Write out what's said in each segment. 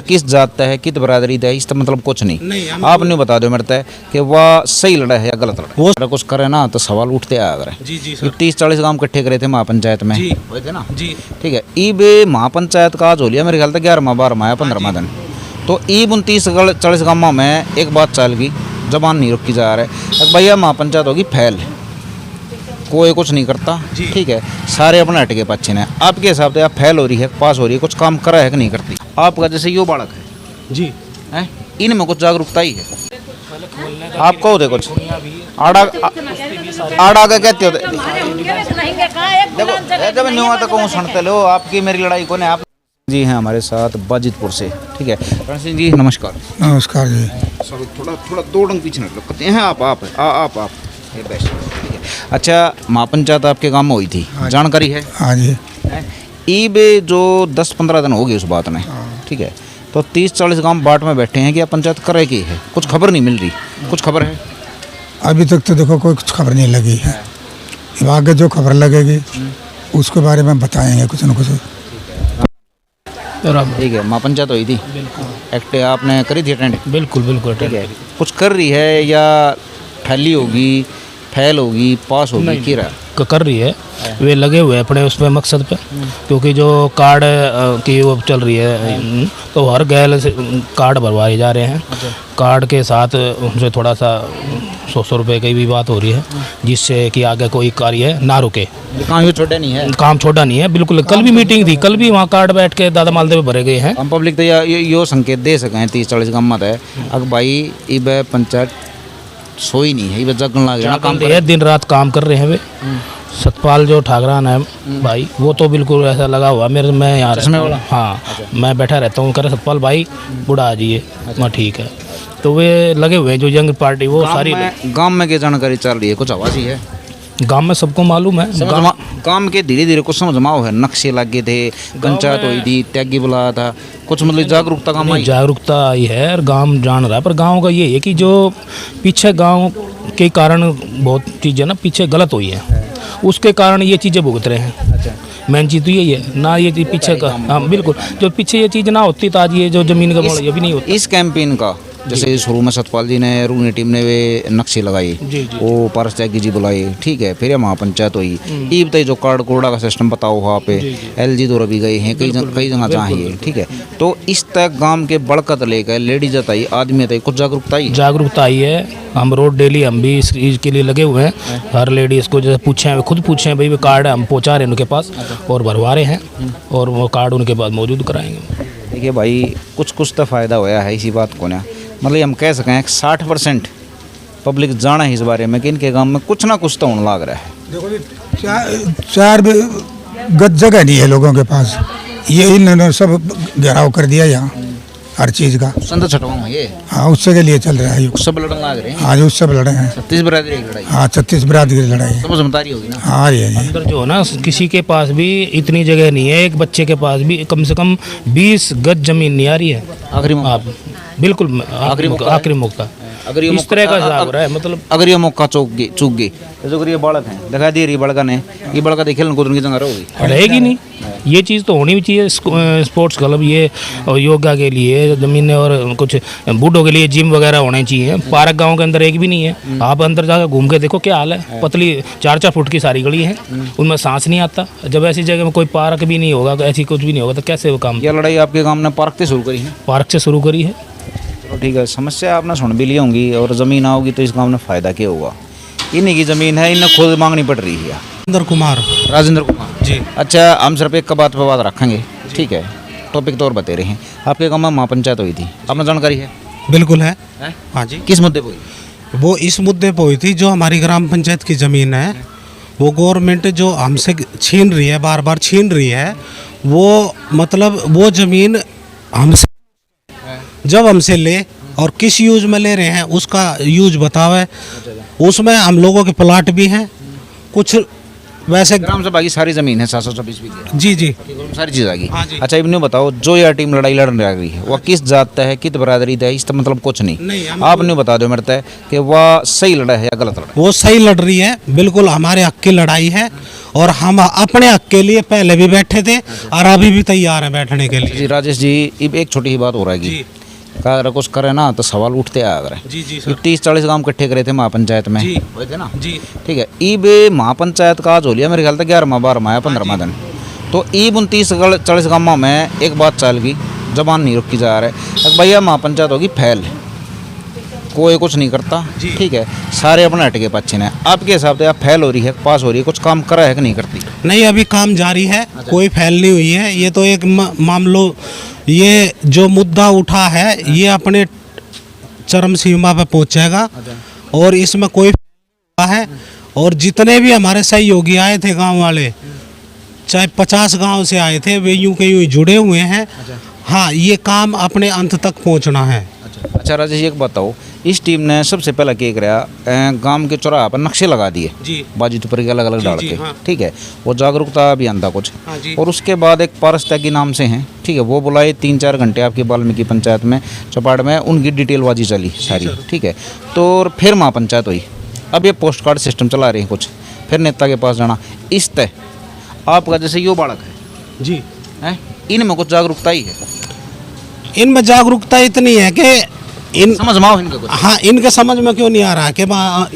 किस जात है, कित बरादरी है, इस मतलब कुछ नहीं। आपने बता दो मेरे कि वह सही लड़ा है या गलत लड़ा। वो कुछ करे ना तो सवाल उठते आ रहे। जी जी 30-40 गांव इकट्ठे करे थे महापंचायत में, हुए थे ना जी। ठीक है। ईब महापंचायत का आज हो लिया मेरे ख्याल से 11वां 15वां दिन। तो ईब 29-40 गाँव में एक बात चल गई, जबान नहीं रोकी जा रहा है। भैया महापंचायत होगी फैल, कोई कुछ नहीं करता, ठीक है, सारे अपने हट के पक्षी ने। आपके हिसाब से आप फैल हो रही है, पास हो रही है, कुछ काम करा है कि नहीं करती? आपका जैसे यो बालक है जी, हैं, इनमें कुछ जागरूकता ही है। आपको होते कुछ आड़ा का कहते होते देखो जब न्यू आता कहूँ सुनते लो आपकी मेरी लड़ाई को नहीं। आप जी हैं हमारे साथ बाजितपुर से, ठीक है। रण सिंह जी नमस्कार। नमस्कार जी। सब थोड़ा 2 डंग पीछे न लगते हैं। आप ये बेस्ट, ठीक है। अच्छा, महापंचायत आपके गांव में हुई थी, जानकारी है? हाँ जी। ईब जो 10-15 दिन हो गए उस बात में, ठीक है। तो 30-40 गांव बाट में बैठे हैं कि आप पंचायत करे की है, कुछ खबर नहीं मिल रही। कुछ खबर है? अभी तक तो देखो कोई कुछ खबर नहीं लगी है। अब आगे जो खबर लगेगी उसके बारे में बताएंगे कुछ न कुछ। ठीक है, महापंचायत हुई थी, एक्ट आपने करी थी अटेंड? बिल्कुल बिल्कुल ठीक है। कुछ कर रही है या फैली होगी, फैल होगी, पास होगी, की रहा कर रही है? वे लगे हुए हैं अपने उस पे मकसद पे, क्योंकि जो कार्ड की वो चल रही है तो हर गैल से कार्ड भरवाए जा रहे हैं। कार्ड के साथ उनसे थोड़ा सा 100 रुपये की भी बात हो रही है, जिससे कि आगे कोई कार्य ना रुके। काम छोटा नहीं है, काम छोटा नहीं है बिल्कुल। कल भी मीटिंग थी, कल भी वहाँ कार्ड बैठ के दादा मालदेव भरे गए हैं। हम पब्लिक तो यो संकेत दे सकें 30-40 गाँव मत है अगर भाई इब पंचायत सोई नहीं है, जगन लग रहा काम है, दिन रात काम कर रहे हैं वे। सतपाल जो ठाकरान है भाई, वो तो बिल्कुल ऐसा लगा हुआ मेरे, मैं यहाँ रहता हूँ, हाँ मैं बैठा रहता हूँ, कह सतपाल भाई बूढ़ा आ जाइए, मैं ठीक है। तो वे लगे हुए हैं जो यंग पार्टी, वो सारी गांव में क्या जानकारी चल रही है? कुछ आवाज़ ही है गांव में, सबको मालूम है। काम के धीरे धीरे कुछ समझमाओ है, नक्शे लगे थे, पंचायत हुई थी, त्यागी बुलाया था, कुछ मतलब जागरूकता काम आई? जागरूकता आई है और गांव जान रहा है। पर गांव का ये है कि जो पीछे गांव के कारण बहुत चीज़ें ना पीछे गलत हुई है, उसके कारण ये चीज़ें भुगत रहे हैं। अच्छा, मेन चीज़ तो यही है ना, ये पीछे का, हाँ बिल्कुल, जो पीछे ये चीज़ ना होती तो आज ये जो ज़मीन का मोड़ ये भी नहीं होता। इस कैंपेन का जैसे शुरू में सतपाल जी ने, रूनी टीम ने वे नक्शे लगाई, वो पारस त्यागी जी बुलाई, ठीक है, फिर महापंचायत हुई। ये बताइए जो कार्ड कोड़ा का सिस्टम बताओ वहाँ पे LG दौर भी गए हैं, कई जगह चाहिए, ठीक है। तो इस तक गांव के बड़कत लेकर लेडीज आई, आदमी आई, कुछ जागरूकता आई है। हम रोड डेली हम भी इस चीज़ के लिए लगे हुए हैं। हर लेडीज़ को जैसे पूछें, खुद पूछें भाई, वे कार्ड हम पहुँचा रहे हैं उनके पास और भरवा रहे हैं, और वो कार्ड उनके पास मौजूद कराएंगे। देखिए भाई, कुछ तो फ़ायदा होया है इसी बात को ना, मतलब हम कह सकें 60% पब्लिक जाना है इस बारे में कि इनके गांव में कुछ ना कुछ तो होने लग रहा है। देखो जी, चार गज जगह नहीं है लोगों के पास, ये इन्होंने सब घेराव कर दिया यहाँ हर चीज़ का। संत छठवां ये, हाँ उससे के लिए चल रहा है, सब लड़ने लग रहे हैं। हाँ उससे लड़े हैं, 36 बरादरी की लड़ाई। हाँ 36 बरादरी की लड़ाई समझ में तारी होगी ना। हाँ ये अंदर जो है ना, किसी के पास भी इतनी जगह नहीं है, एक बच्चे के पास भी कम से कम 20 गज जमीन नहीं आ रही है। आखिरी आप बिल्कुल आखिरी मौका अगर ये इस तरह का हिसाब हो रहा है, मतलब अगर ये मौका चूक गई तो अगर ये बालक है दिखा दे रही बड़का ने, ये बड़का देखे कूदने की जगह रहेगी नहीं। ये चीज़ तो होनी भी चाहिए। स्पोर्ट्स क्लब ये और योगा के लिए ज़मीनें, और कुछ बूढ़ों के लिए जिम वगैरह होने चाहिए। पार्क गांव के अंदर एक भी नहीं है। आप अंदर जाकर घूम के देखो क्या हाल है, पतली 4-4 फुट की सारी गली है, उनमें सांस नहीं आता। जब ऐसी जगह में कोई पार्क भी नहीं होगा, ऐसी कुछ भी नहीं होगा, तो कैसे वो काम? यह लड़ाई आपके गाँव ने पार्क से शुरू करी है? पार्क से शुरू करी है। चलो ठीक है, समस्या आपने सुन भी ली होंगी, और ज़मीन आओगी तो इस गाँव में फ़ायदा क्या होगा? इन्हीं की ज़मीन है, इन्हें खुद मांगनी पड़ रही है। राजेंद्र कुमार जी। अच्छा, हम सिर्फ एक का बात पर बात रखेंगे, ठीक है, टॉपिक तो और बता रहे हैं। आपके गाँव में महापंचायत हुई थी, आपने जानकारी है? बिल्कुल है। हाँ जी। किस मुद्दे पर हुई? वो इस मुद्दे पर हुई थी, जो हमारी ग्राम पंचायत की ज़मीन है वो गवर्नमेंट जो हमसे छीन रही है, बार बार छीन रही है। वो मतलब वो ज़मीन हमसे जब हमसे ले और किस यूज में ले रहे हैं उसका यूज बतावे। उसमें हम लोगों के प्लाट भी हैं, कुछ वैसे ग्राम सभा की सारी जमीन है 726 बीघे, जी जी सारी चीज आ गई। हाँ जी। अच्छा इन्हें बताओ, जो यह टीम लड़ाई लड़ रही है वह किस जात का है, कित बरादरी का है, इसका मतलब कुछ नहीं, नहीं। हम आप नहीं बता दो मेरे तय कि वह सही लड़ा है या गलत लड़ा वो सही लड़ रही है, बिल्कुल हमारे हक की लड़ाई है और हम अपने हक के लिए पहले भी बैठे थे और अभी भी तैयार हैं बैठने के है। लिए। जी राजेश जी, अब एक छोटी सी बात हो रहेगी, जी अगर कुछ करे ना तो सवाल उठते आ अगर जी जी सर 30-40 गांव इकट्ठे करे थे महापंचायत में, जी। हुए थे ना, जी ठीक है। ईब महापंचायत का आज हो लिया मेरे ख्याल तक 11वां 12वां या 15वां दिन। तो ईब 29-40 गांवों में एक बात चल गई, जबान नहीं रुकी जा रहा है, भैया महापंचायत होगी फैल, कोई कुछ नहीं करता, जी। ठीक है, सारे अपने हटके पक्षी ने। आपके हिसाब से आप फैल हो रही है, पास हो रही है, कुछ काम करा है कि नहीं करती? नहीं, अभी काम जारी है, कोई फैल नहीं हुई है। ये तो एक मामलो, ये जो मुद्दा उठा है ये अपने चरम सीमा पे पहुंचेगा और इसमें कोई है। और जितने भी हमारे सहयोगी आए थे गांव वाले, चाहे 50 गांव से आए थे, वे यूं के यूं जुड़े हुए हैं। हाँ, ये काम अपने अंत तक पहुंचना है। अच्छा राजेश, एक बताओ, इस टीम ने सबसे पहले क्या कराया, गांव के चौराहा पर नक्शे लगा दिए जी बाजी तो पर अलग अलग जी, डाल जी, के, हाँ। ठीक है, वो जागरूकता अभियान था कुछ। हाँ जी। और उसके बाद एक पारस त्यागी नाम से हैं, ठीक है, वो बुलाए 3-4 घंटे आपकी वाल्मीकि पंचायत में चौपाड़ में, उनकी डिटेलबाजी चली सारी, ठीक है। तो फिर महापंचायत हुई, अब ये पोस्ट कार्ड सिस्टम चला रहे हैं कुछ, फिर नेता के पास जाना। इस तय आपका जैसे यो बालक है, जी, हैं, इनमें कुछ जागरूकता ही है, इनमें जागरूकता इतनी है कि इन समझ में आओ इनका कुछ। हाँ, इनके समझ में क्यों नहीं आ रहा कि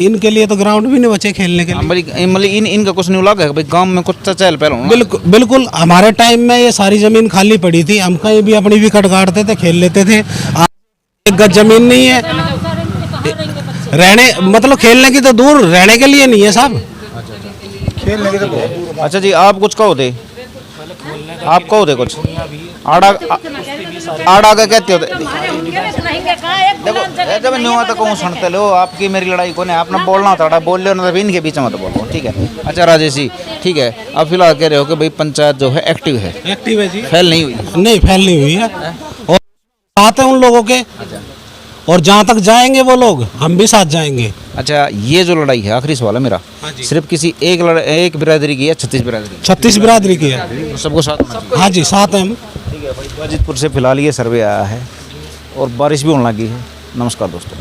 इनके लिए तो ग्राउंड भी नहीं बचे खेलने के लिए। मतलब इनका कुछ नहीं लगा है भाई गांव में कुछ चहल पहल होना। बिल्कुल बिल्कुल, हमारे टाइम में ये सारी जमीन खाली पड़ी थी, हम कहीं भी अपनी विकेट गाड़ते थे, खेल लेते थे। आज एक गज जमीन नहीं है रहने, मतलब खेलने की तो दूर, रहने के लिए नहीं है साहब। अच्छा जी, आप कुछ कहो दे, आप कहो दे कुछ आड़ा आड़ा का कहते हो देखो, जब नहीं हुआ तो कहूँ सुनते लो, आपकी मेरी लड़ाई को नहीं, आपने बोलना था, बोल लो ना, इनके बीच में तो बोलो, ठीक है। अच्छा राजेश जी, ठीक है, आप फिलहाल कह रहे हो कि भाई पंचायत जो है एक्टिव है, एक्टिव है जी, फैल नहीं हुई? नहीं फैल नहीं हुई है। और साथ हैं उन लोगों के, और जहाँ तक जाएंगे वो लोग, हम भी साथ जाएंगे। अच्छा, ये जो लड़ाई है, आखिरी सवाल है मेरा, हाँ जी। सिर्फ किसी एक बिरादरी की है, 36 बिरादरी 36 बिरादरी की है। की? सबको साथ होना चाहिए। हाँ जी, साथ हैं हम। ठीक है भाई, वाजिदपुर से फिलहाल ये सर्वे आया है और बारिश भी होने लगी है। नमस्कार दोस्तों।